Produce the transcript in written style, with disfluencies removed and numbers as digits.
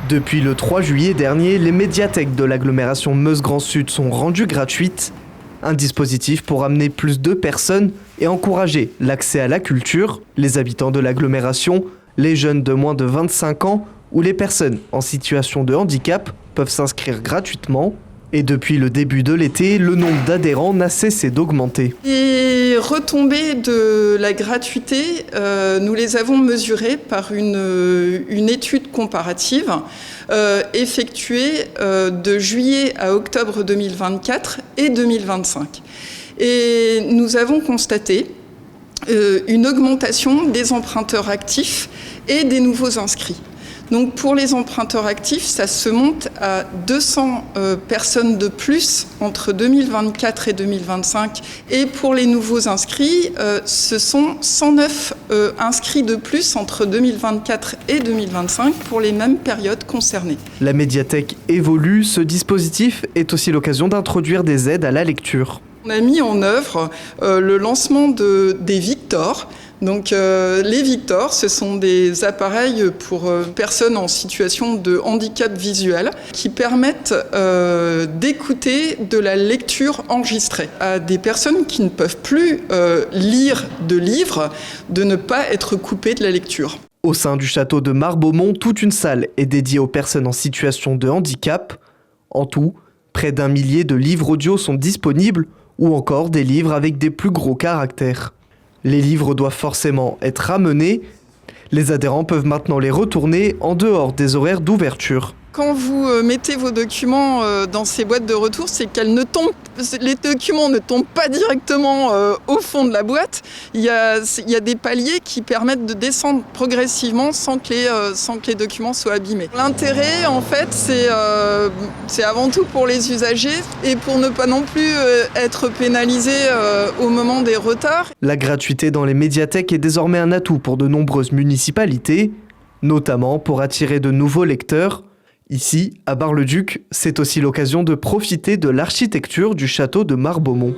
Depuis le 3 juillet dernier, les médiathèques de l'agglomération Meuse-Grand Sud sont rendues gratuites. Un dispositif pour amener plus de personnes et encourager l'accès à la culture. Les habitants de l'agglomération, les jeunes de moins de 25 ans ou les personnes en situation de handicap peuvent s'inscrire gratuitement. Et depuis le début de l'été, le nombre d'adhérents n'a cessé d'augmenter. Les retombées de la gratuité, nous les avons mesurées par une étude comparative effectuée de juillet à octobre 2024 et 2025. Et nous avons constaté une augmentation des emprunteurs actifs et des nouveaux inscrits. Donc pour les emprunteurs actifs, ça se monte à 200 personnes de plus entre 2024 et 2025. Et pour les nouveaux inscrits, ce sont 109 inscrits de plus entre 2024 et 2025 pour les mêmes périodes concernées. La médiathèque évolue. Ce dispositif est aussi l'occasion d'introduire des aides à la lecture. On a mis en œuvre le lancement des Victor. Donc les Victor, ce sont des appareils pour personnes en situation de handicap visuel qui permettent d'écouter de la lecture enregistrée à des personnes qui ne peuvent plus lire de livres, de ne pas être coupées de la lecture. Au sein du château de Marbeaumont, toute une salle est dédiée aux personnes en situation de handicap. En tout, près d'1 millier de livres audio sont disponibles ou encore des livres avec des plus gros caractères. Les livres doivent forcément être ramenés. Les adhérents peuvent maintenant les retourner en dehors des horaires d'ouverture. Quand vous mettez vos documents dans ces boîtes de retour, c'est les documents ne tombent pas directement au fond de la boîte. Il y a des paliers qui permettent de descendre progressivement sans que les documents soient abîmés. L'intérêt, en fait, c'est avant tout pour les usagers et pour ne pas non plus être pénalisés au moment des retards. La gratuité dans les médiathèques est désormais un atout pour de nombreuses municipalités, notamment pour attirer de nouveaux lecteurs. Ici, à Bar-le-Duc, c'est aussi l'occasion de profiter de l'architecture du château de Marbeaumont.